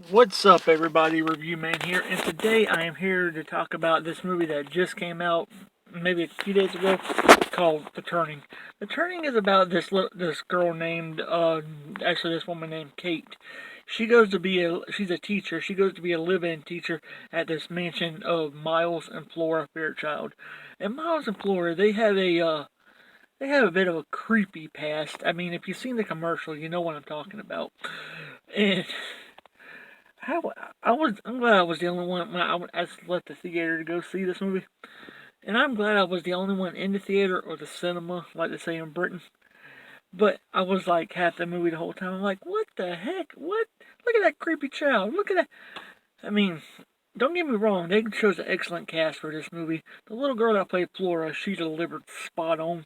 What's up, everybody? Review Man here, and today I am here to talk about this movie that just came out maybe a few days ago called The Turning. The Turning is about this girl named actually this woman named Kate. She's a teacher. She goes to be a live-in teacher at this mansion of Miles and Flora Fairchild. And Miles and Flora, they have a bit of a creepy past. I mean, if you've seen the commercial, you know what I'm talking about. And how I'm glad I was the only one when I left the theater to go see this movie, and I'm glad I was the only one in the theater or the cinema, like they say in Britain. But I was like half the movie the whole time. I'm like, what the heck? What? Look at that creepy child. Look at that. I mean, don't get me wrong. They chose an excellent cast for this movie. The little girl that played Flora, she delivered spot on,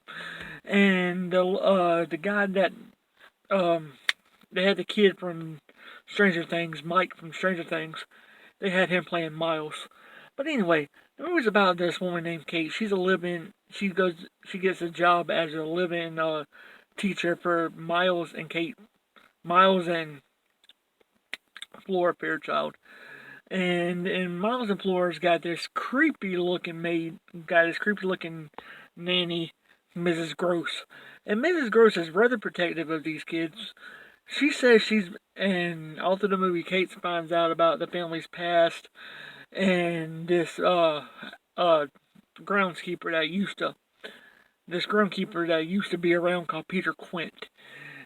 and the guy that um they had the kid from Stranger Things, Mike from Stranger Things. They had him playing Miles. But anyway, the movie's about this woman named Kate. She's a live-in. She gets a job as a live-in teacher for Miles and Kate, Miles and Flora Fairchild. And Miles and Flora's got this creepy looking maid, got this creepy looking nanny, Mrs. Gross. And Mrs. Gross is rather protective of these kids. She says and all through the movie, Kate finds out about the family's past and uh groundskeeper that used to this groundskeeper that used to be around called Peter Quint.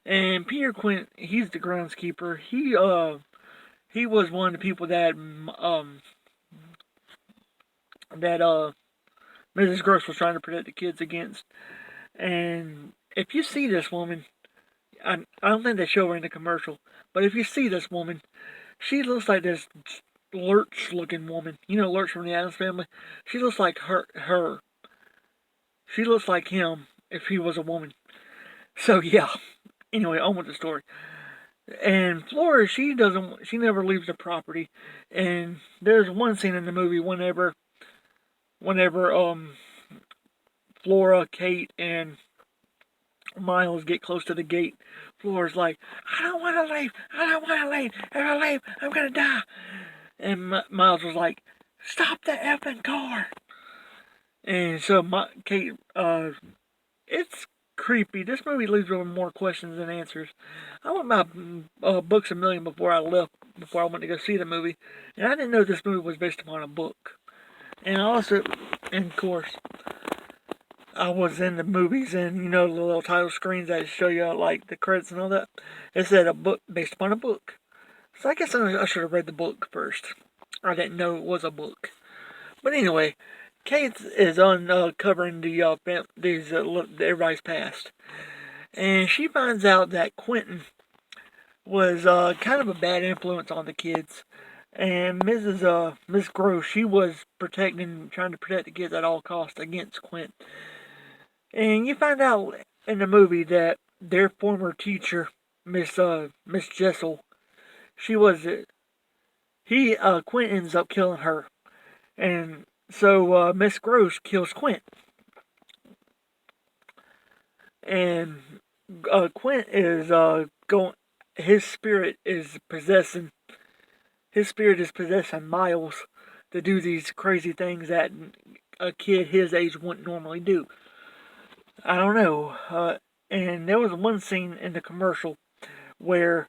And Peter Quint, he's the groundskeeper. He was one of the people that Mrs. Gross was trying to protect the kids against. And if you see this woman, I don't think they show her in the commercial, but if you see this woman, she looks like this Lurch looking woman. You know Lurch from the Addams Family? She looks like her. She looks like him if he was a woman. So yeah. Anyway, on with the story. And Flora, she never leaves the property. And there's one scene in the movie whenever Flora, Kate, and Miles get close to the gate, Flora's like, I don't want to leave. I don't want to leave. If I leave, I'm gonna die. And Miles was like, stop the effing car. And so Kate, it's creepy. This movie leaves with more questions than answers. I went my books a million before I left, before I went to go see the movie, and I didn't know this movie was based upon a book. And also, and of course, I was in the movies, and you know the little title screens that show you like the credits and all that. It said a book based upon a book. So I guess I should have read the book first. I didn't know it was a book. But anyway, Kate is uncovering everybody's past, and she finds out that Quentin was kind of a bad influence on the kids, and Miss Gross, she was trying to protect the kids at all costs against Quentin. And you find out in the movie that their former teacher, Miss Jessel, she was Quint ends up killing her, and so Miss Gross kills Quint, and Quint is going. His spirit is possessing. His spirit is possessing Miles to do these crazy things that a kid his age wouldn't normally do. I don't know. And there was one scene in the commercial where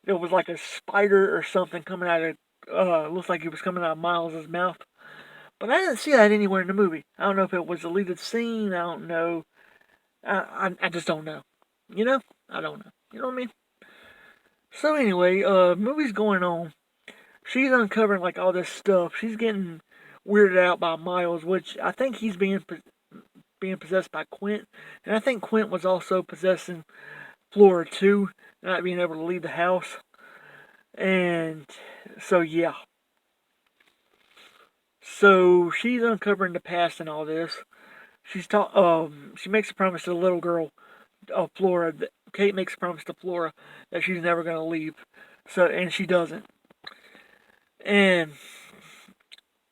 there was like a spider or something coming out of. Looks like it was coming out of Miles's mouth. But I didn't see that anywhere in the movie. I don't know if it was a deleted scene. I don't know. I just don't know. You know? I don't know. You know what I mean? So anyway, movie's going on. She's uncovering like all this stuff. She's getting weirded out by Miles, which I think he's being possessed by Quint, and I think Quint was also possessing Flora too, not being able to leave the house. And so yeah. So she's uncovering the past and all this. She makes a promise to the little girl, Flora. Kate makes a promise to Flora that she's never gonna leave. So and she doesn't. And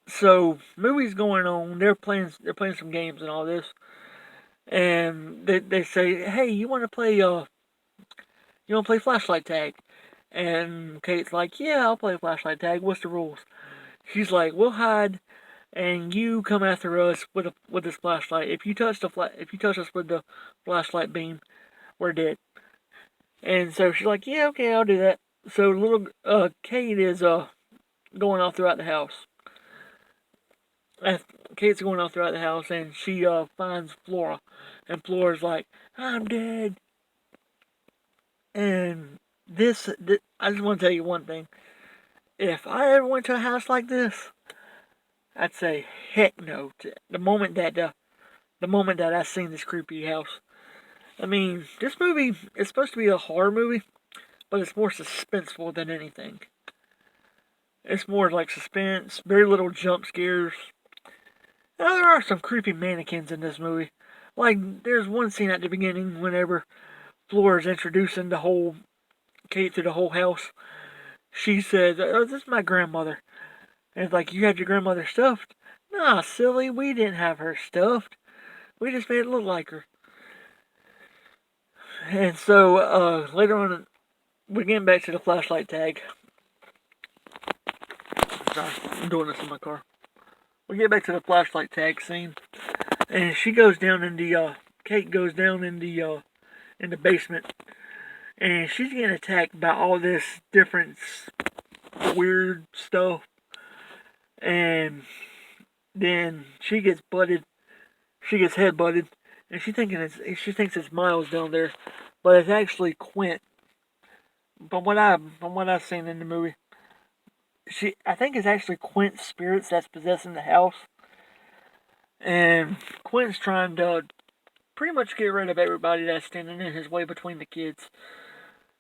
so movie's going on. They're playing some games and all this. And they say, hey, you want to play flashlight tag? And Kate's like, yeah, I'll play flashlight tag. What's the rules? She's like, we'll hide, and you come after us with this flashlight. If you touch us with the flashlight beam, we're dead. And so she's like, yeah, okay, I'll do that. So little Kate is going off throughout the house. Kate's going off throughout the house, and she finds Flora, and Flora's like, I'm dead. And this I just want to tell you one thing. If I ever went to a house like this, I'd say heck no. The moment that I seen this creepy house. I mean, this movie is supposed to be a horror movie, but it's more suspenseful than anything. It's more like suspense, very little jump scares. Now there are some creepy mannequins in this movie. Like there's one scene at the beginning whenever Flora's introducing the whole Kate to the whole house. She says, "Oh, this is my grandmother." And it's like, "You had your grandmother stuffed?" Nah, silly, we didn't have her stuffed. We just made it look like her. And so later on, we're getting back to the flashlight tag. Sorry, I'm doing this in my car. We get back to the flashlight tag scene, and she goes down in the Kate goes down in the basement, and she's getting attacked by all this different weird stuff, and then she gets butted. She gets head butted, and she thinks it's Miles down there, but it's actually Quint. From what I've seen in the movie, I think it's actually Quint's spirits that's possessing the house, and Quint's trying to pretty much get rid of everybody that's standing in his way between the kids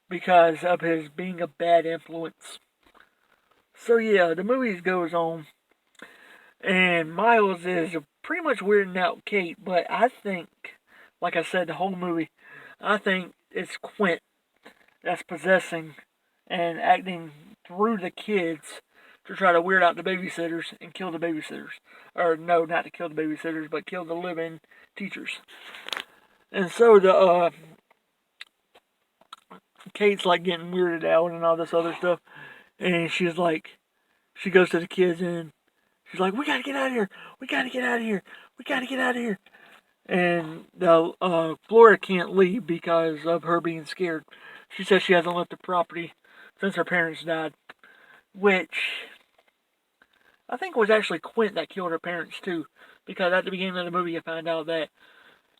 because of his being a bad influence. So yeah, the movie goes on, and Miles is pretty much weirding out Kate, but I think, like I said, the whole movie, I think it's Quint that's possessing and acting through the kids to try to weird out the babysitters and kill the babysitters. Or no, not to kill the babysitters, but kill the living teachers. And so the Kate's like getting weirded out and all this other stuff, and she goes to the kids and she's like, "We gotta get out of here! We gotta get out of here! We gotta get out of here!" And the Flora can't leave because of her being scared. She says she hasn't left the property since her parents died, which I think was actually Quint that killed her parents too, because at the beginning of the movie you find out that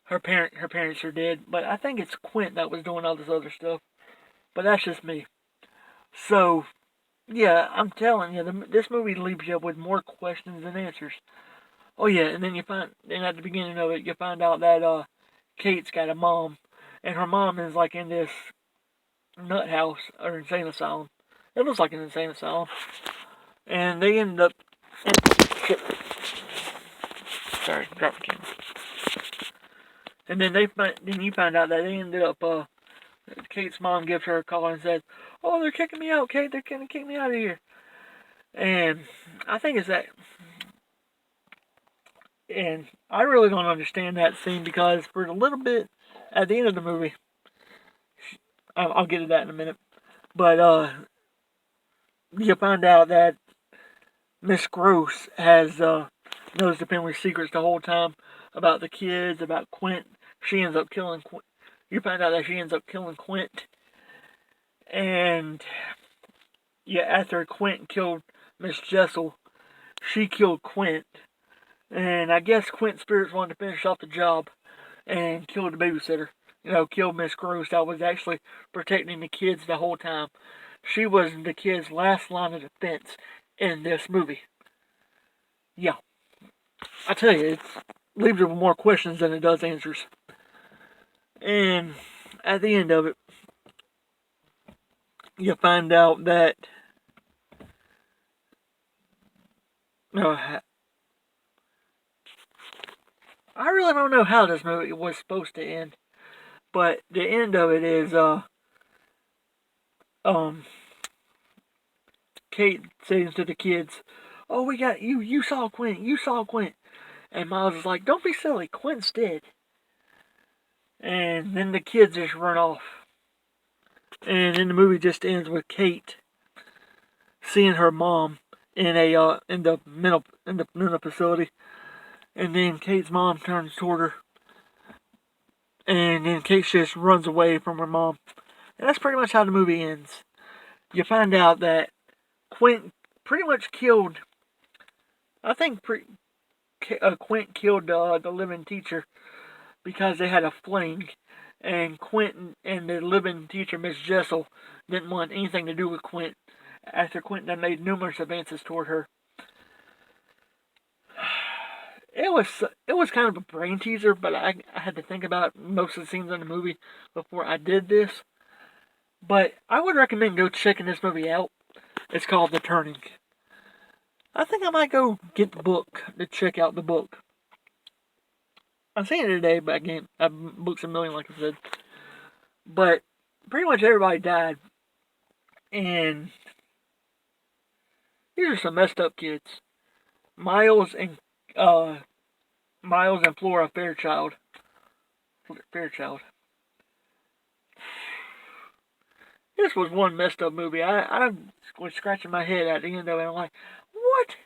her parents are dead, but I think it's Quint that was doing all this other stuff. But that's just me. So yeah, I'm telling you, this movie leaves you with more questions than answers. Oh yeah, and then at the beginning of it, you find out that Kate's got a mom, and her mom is like in this nut house or insane asylum. It looks like an insane asylum, and they end up. And, shit. Sorry, drop the camera. And then then you find out that they ended up. Kate's mom gives her a call and says, "Oh, they're kicking me out, Kate. They're gonna kick me out of here." And I think it's that. And I really don't understand that scene because for a little bit at the end of the movie, I'll get to that in a minute. But you find out that Miss Gross has knows the family secrets the whole time about the kids, about Quint. She ends up killing Quint. You find out that she ends up killing Quint, and yeah, after Quint killed Miss Jessel, she killed Quint. And I guess Quint's spirits wanted to finish off the job and kill the babysitter. You know, kill Miss Gross that was actually protecting the kids the whole time. She was the kids' last line of defense in this movie. Yeah, I tell you, it leaves you with more questions than it does answers. And at the end of it, you find out that I really don't know how this movie was supposed to end, but the end of it is um Kate saying to the kids, "Oh, we got you. You saw Quint. You saw Quint." And Miles is like, "Don't be silly. Quint's dead." And then the kids just run off. And then the movie just ends with Kate seeing her mom in the mental facility, and then Kate's mom turns toward her, and then Kate just runs away from her mom. And that's pretty much how the movie ends. You find out that Quint pretty much killed. I think Quint killed the living teacher because they had a fling, and Quint and the living teacher, Miss Jessel, didn't want anything to do with Quint after Quint had made numerous advances toward her. It was kind of a brain teaser, but I had to think about most of the scenes in the movie before I did this. But I would recommend go checking this movie out. It's called The Turning. I think I might go get the book to check out the book. I'm saying it today, but again, book's a million, like I said. But pretty much everybody died, and these are some messed up kids. Miles and Flora Fairchild. This was one messed up movie. I was scratching my head at the end of it. I'm like, what?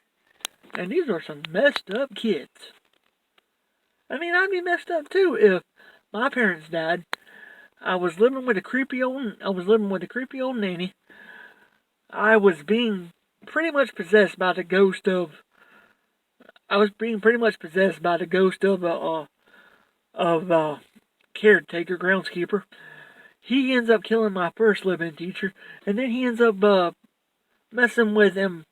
And these are some messed up kids. I mean, I'd be messed up too if my parents died. I was living with a creepy old nanny. I was being pretty much possessed by the ghost of. I was being pretty much possessed by the ghost of caretaker, groundskeeper. He ends up killing my first living teacher, and then he ends up messing with him,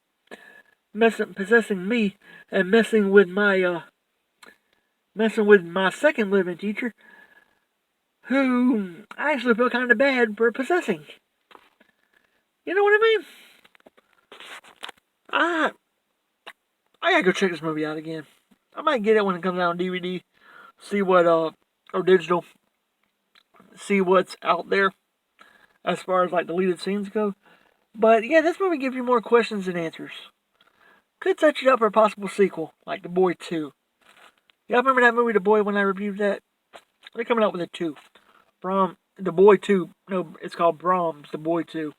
possessing me, and messing with my second living teacher, who I actually feel kind of bad for possessing. You know what I mean? I gotta go check this movie out again. I might get it when it comes out on DVD, see what or digital, see what's out there as far as like deleted scenes go. But yeah, this movie gives you more questions than answers. Could set you up for a possible sequel, like The Boy 2. Y'all remember that movie, The Boy, when I reviewed that? They're coming out with a 2. The Boy 2. No, it's called Brahms, The Boy 2.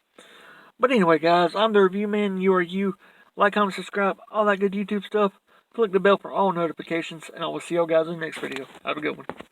But anyway, guys, I'm the review man. You are you. Like, comment, subscribe, all that good YouTube stuff. Click the bell for all notifications, and I will see y'all guys in the next video. Have a good one.